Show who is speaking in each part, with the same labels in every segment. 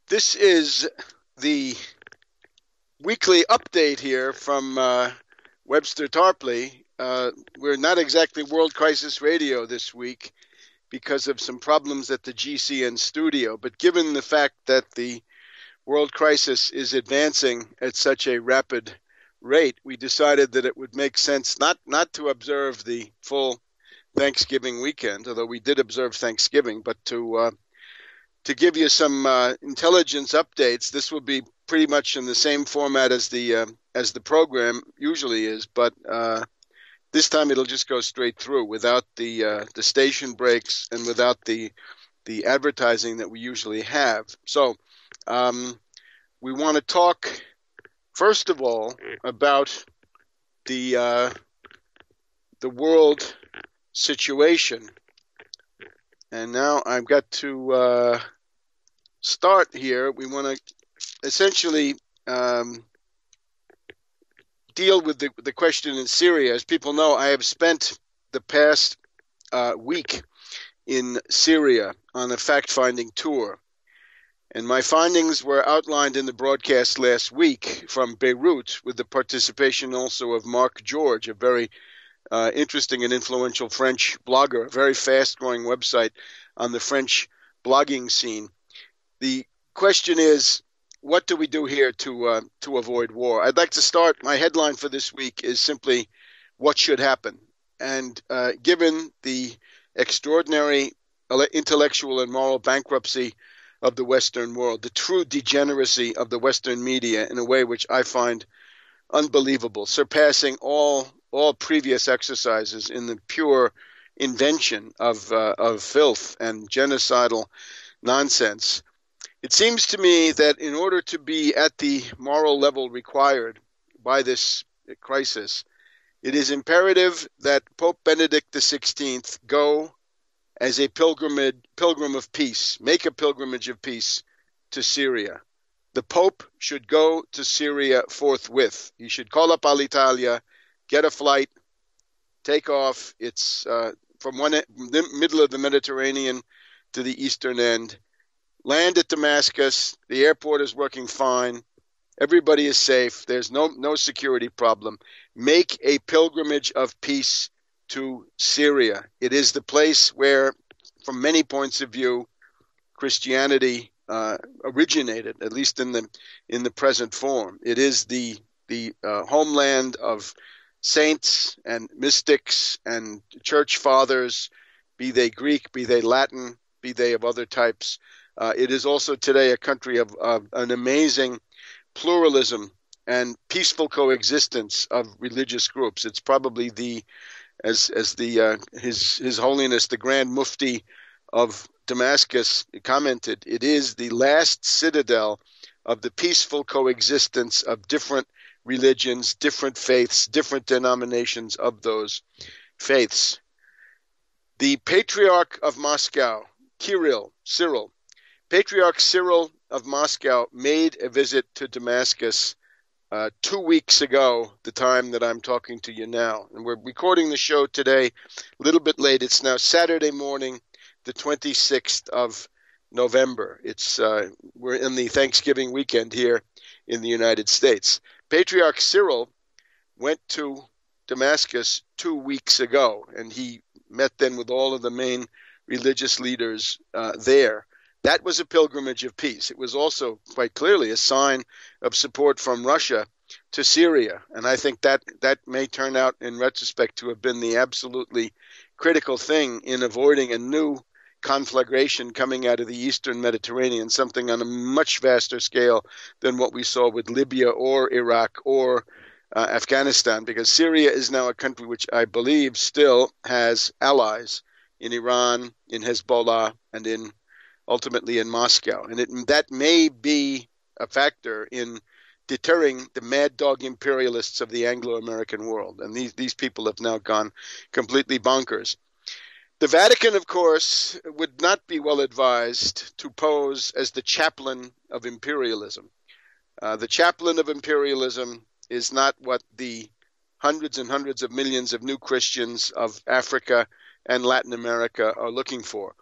Speaker 1: This is the weekly update here from Webster Tarpley. We're not exactly World Crisis Radio this week because of some problems at the GCN studio, but given the fact that the world crisis is advancing at such a rapid rate, we decided that it would make sense not to observe the full Thanksgiving weekend, although we did observe Thanksgiving, but to give you some intelligence updates. This will be pretty much in the same format as the program usually is, but this time it'll just go straight through without the station breaks and without the advertising that we usually have. So we want to talk first of all about the world situation, and now I've got to start here. We want to essentially deal with the question in Syria. As people know, I have spent the past week in Syria on a fact-finding tour. And my findings were outlined in the broadcast last week from Beirut with the participation also of Mark George, a very interesting and influential French blogger, a very fast-growing website on the French blogging scene. The question is, what do we do here to avoid war? I'd like to start. My headline for this week is simply, what should happen? And given the extraordinary intellectual and moral bankruptcy of the Western world, the true degeneracy of the Western media in a way which I find unbelievable, surpassing all previous exercises in the pure invention of filth and genocidal nonsense. It seems to me that in order to be at the moral level required by this crisis, it is imperative that Pope Benedict XVI go as a pilgrim of peace, make a pilgrimage of peace to Syria. The Pope should go to Syria forthwith. He should call up Alitalia, get a flight, take off. It's from the middle of the Mediterranean to the eastern end. Land at Damascus. The airport is working fine. Everybody is safe. There's no security problem. Make a pilgrimage of peace to Syria. It is the place where, from many points of view, Christianity originated, at least in the present form. It is the homeland of saints and mystics and church fathers, be they Greek, be they Latin, be they of other types. It is also today a country of an amazing pluralism and peaceful coexistence of religious groups. It's probably His Holiness the Grand Mufti of Damascus commented, it is the last citadel of the peaceful coexistence of different religions, different faiths, different denominations of those faiths. The Patriarch of Moscow, Cyril, Patriarch Cyril of Moscow made a visit to Damascus 2 weeks ago, the time that I'm talking to you now. And we're recording the show today a little bit late. It's now Saturday morning, the 26th of November. We're in the Thanksgiving weekend here in the United States. Patriarch Cyril went to Damascus 2 weeks ago, and he met then with all of the main religious leaders there. That was a pilgrimage of peace. It was also quite clearly a sign of support from Russia to Syria. And I think that may turn out in retrospect to have been the absolutely critical thing in avoiding a new conflagration coming out of the Eastern Mediterranean, something on a much vaster scale than what we saw with Libya or Iraq or Afghanistan, because Syria is now a country which I believe still has allies in Iran, in Hezbollah, and ultimately in Moscow. And that may be a factor in deterring the mad dog imperialists of the Anglo-American world. And these people have now gone completely bonkers. The Vatican, of course, would not be well advised to pose as the chaplain of imperialism. The chaplain of imperialism is not what the hundreds and hundreds of millions of new Christians of Africa and Latin America are looking for.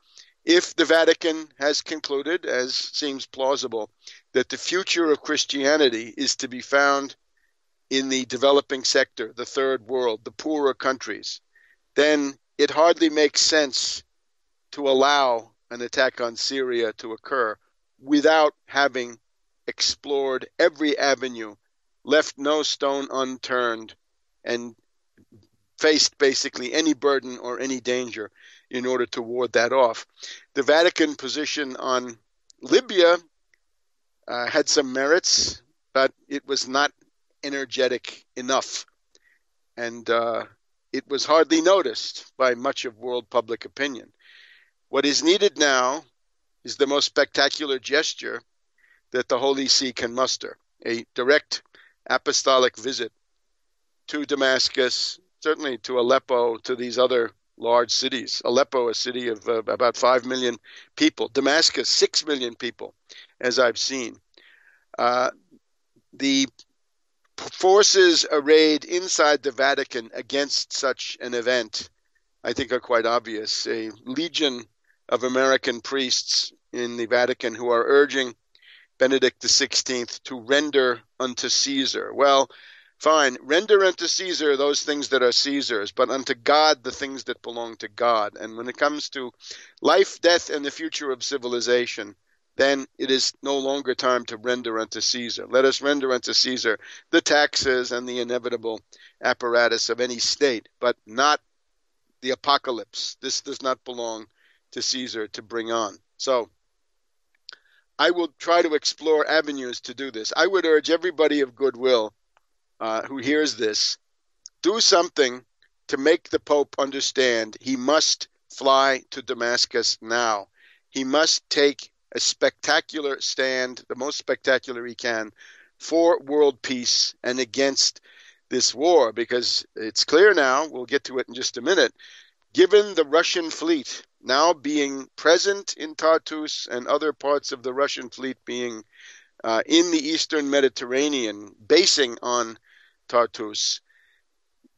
Speaker 1: If the Vatican has concluded, as seems plausible, that the future of Christianity is to be found in the developing sector, the third world, the poorer countries, then it hardly makes sense to allow an attack on Syria to occur without having explored every avenue, left no stone unturned, and faced basically any burden or any danger in order to ward that off. The Vatican position on Libya had some merits, but it was not energetic enough. And it was hardly noticed by much of world public opinion. What is needed now is the most spectacular gesture that the Holy See can muster, a direct apostolic visit to Damascus, certainly to Aleppo, to these other large cities. Aleppo, a city of about 5 million people. Damascus, 6 million people, as I've seen. The forces arrayed inside the Vatican against such an event, I think, are quite obvious. A legion of American priests in the Vatican who are urging Benedict XVI to render unto Caesar. Well, fine, render unto Caesar those things that are Caesar's, but unto God the things that belong to God. And when it comes to life, death, and the future of civilization, then it is no longer time to render unto Caesar. Let us render unto Caesar the taxes and the inevitable apparatus of any state, but not the apocalypse. This does not belong to Caesar to bring on. So I will try to explore avenues to do this. I would urge everybody of goodwill who hears this, do something to make the Pope understand he must fly to Damascus now. He must take a spectacular stand, the most spectacular he can, for world peace and against this war, because it's clear now, we'll get to it in just a minute, given the Russian fleet now being present in Tartus and other parts of the Russian fleet being in the Eastern Mediterranean, basing on Tartus,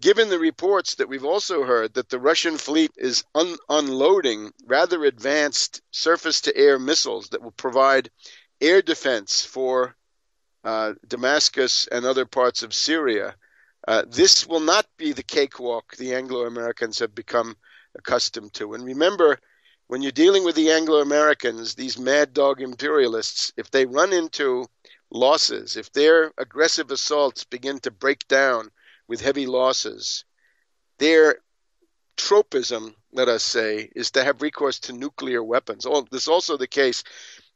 Speaker 1: given the reports that we've also heard that the Russian fleet is unloading rather advanced surface-to-air missiles that will provide air defense for Damascus and other parts of Syria, this will not be the cakewalk the Anglo-Americans have become accustomed to. And remember, when you're dealing with the Anglo-Americans, these mad dog imperialists, if they run into losses, if their aggressive assaults begin to break down with heavy losses, their tropism, let us say, is to have recourse to nuclear weapons. This is also the case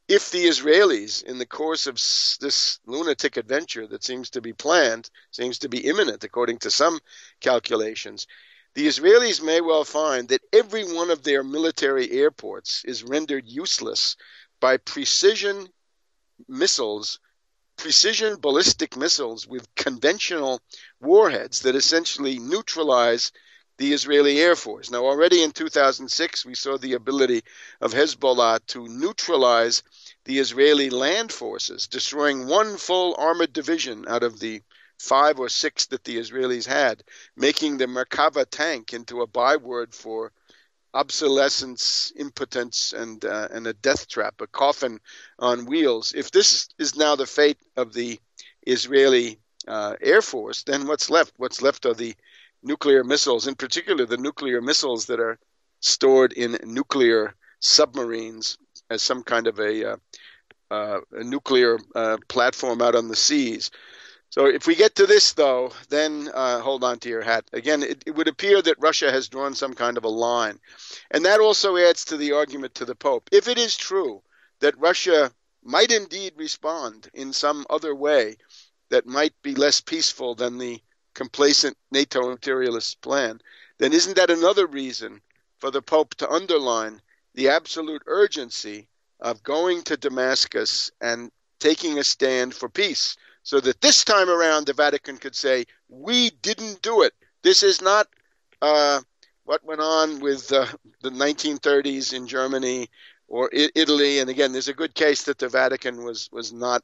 Speaker 1: if the Israelis, in the course of this lunatic adventure that seems to be planned, seems to be imminent according to some calculations, the Israelis may well find that every one of their military airports is rendered useless by precision ballistic missiles with conventional warheads that essentially neutralize the Israeli Air Force. Now, already in 2006, we saw the ability of Hezbollah to neutralize the Israeli land forces, destroying one full armored division out of the 5 or 6 that the Israelis had, making the Merkava tank into a byword for obsolescence, impotence, and a death trap, a coffin on wheels. If this is now the fate of the Israeli Air Force, then what's left? What's left are the nuclear missiles, in particular the nuclear missiles that are stored in nuclear submarines as some kind of a nuclear platform out on the seas. So if we get to this, though, then hold on to your hat. Again, it would appear that Russia has drawn some kind of a line. And that also adds to the argument to the Pope. If it is true that Russia might indeed respond in some other way that might be less peaceful than the complacent NATO imperialist plan, then isn't that another reason for the Pope to underline the absolute urgency of going to Damascus and taking a stand for peace, so that this time around the Vatican could say, we didn't do it. This is not what went on with the 1930s in Germany or Italy. And again, there's a good case that the Vatican was not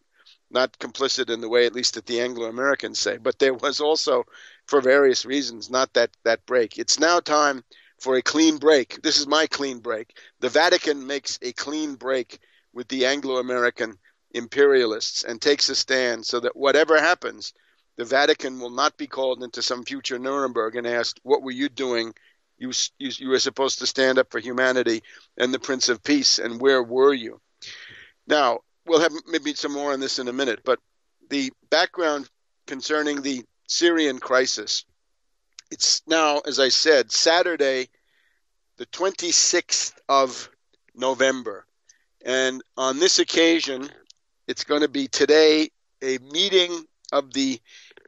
Speaker 1: complicit in the way, at least that the Anglo-Americans say. But there was also, for various reasons, not that break. It's now time for a clean break. This is my clean break. The Vatican makes a clean break with the Anglo-American imperialists and takes a stand so that whatever happens, the Vatican will not be called into some future Nuremberg and asked, what were you doing? You were supposed to stand up for humanity and the Prince of Peace, and where were you? Now, we'll have maybe some more on this in a minute, but the background concerning the Syrian crisis, it's now, as I said, Saturday, the 26th of November. And on this occasion, it's going to be today a meeting of the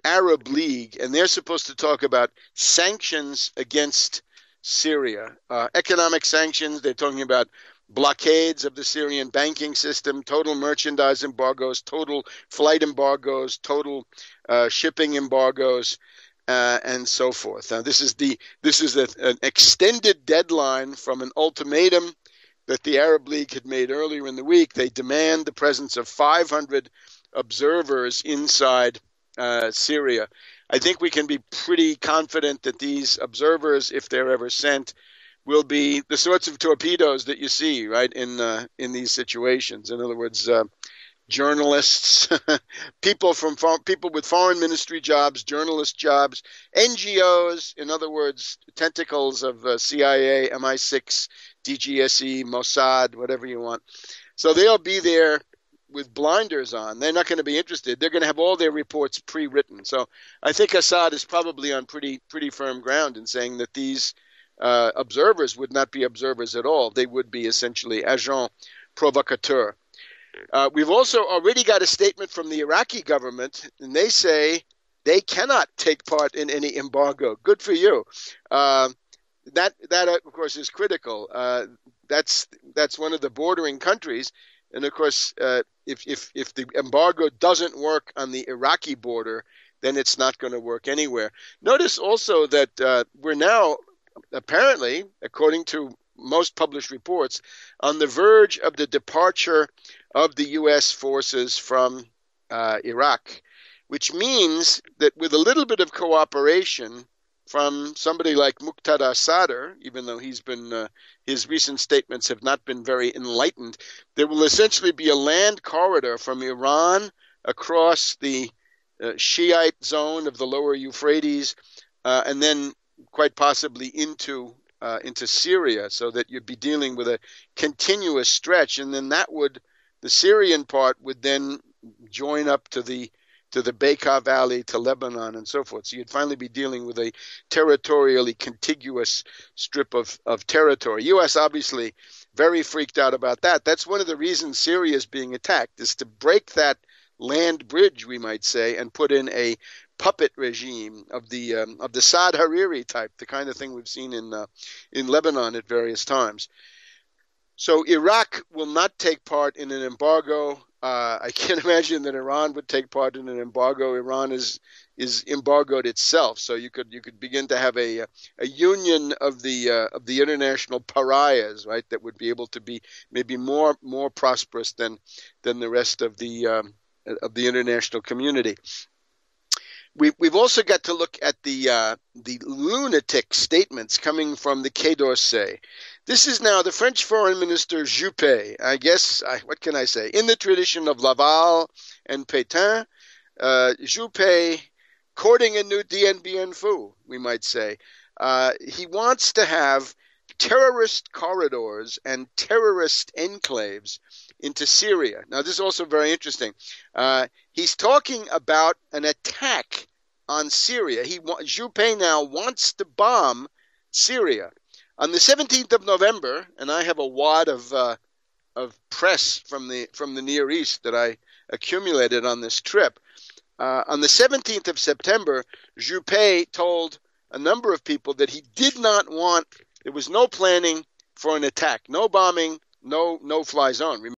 Speaker 1: Arab League, and they're supposed to talk about sanctions against Syria, economic sanctions. They're talking about blockades of the Syrian banking system, total merchandise embargoes, total flight embargoes, total shipping embargoes, and so forth. Now, this is an extended deadline from an ultimatum that the Arab League had made earlier in the week. They demand the presence of 500 observers inside Syria. I think we can be pretty confident that these observers, if they're ever sent, will be the sorts of torpedoes that you see, right, in these situations. In other words, journalists, people with foreign ministry jobs, journalist jobs, NGOs, in other words, tentacles of CIA, MI6, DGSE, Mossad, whatever you want. So they'll be there with blinders on. They're not going to be interested. They're going to have all their reports pre-written. So I think Assad is probably on pretty firm ground in saying that these observers would not be observers at all. They would be essentially agents provocateurs. We've also already got a statement from the Iraqi government, and they say they cannot take part in any embargo. Good for you. That of course is critical. That's one of the bordering countries, and of course, if the embargo doesn't work on the Iraqi border, then it's not going to work anywhere. Notice also that we're now apparently, according to most published reports, on the verge of the departure of the U.S. forces from Iraq, which means that with a little bit of cooperation from somebody like Muqtada Sadr, even though his recent statements have not been very enlightened, there will essentially be a land corridor from Iran across the Shiite zone of the lower Euphrates, and then quite possibly into Syria, so that you'd be dealing with a continuous stretch, and then the Syrian part would then join up to the Bekaa Valley, to Lebanon, and so forth. So you'd finally be dealing with a territorially contiguous strip of territory. U.S. obviously very freaked out about that. That's one of the reasons Syria is being attacked, is to break that land bridge, we might say, and put in a puppet regime of the Saad Hariri type, the kind of thing we've seen in Lebanon at various times. So Iraq will not take part in an embargo. I can't imagine that Iran would take part in an embargo. Iran is embargoed itself, so you could begin to have a union of the international pariahs, right? That would be able to be maybe more prosperous than the rest of the international community. We've also got to look at the lunatic statements coming from the Quai d'Orsay. This is now the French Foreign Minister Juppé. I guess, what can I say? In the tradition of Laval and Pétain, Juppé courting a new Dien Bien Phu, we might say. He wants to have terrorist corridors and terrorist enclaves into Syria. Now, this is also very interesting. He's talking about an attack on Syria. Juppé now wants to bomb Syria. On the 17th of November, and I have a wad of press from the Near East that I accumulated on this trip. On the 17th of September, Juppé told a number of people that he did not want. There was no planning for an attack, no bombing, no fly zone.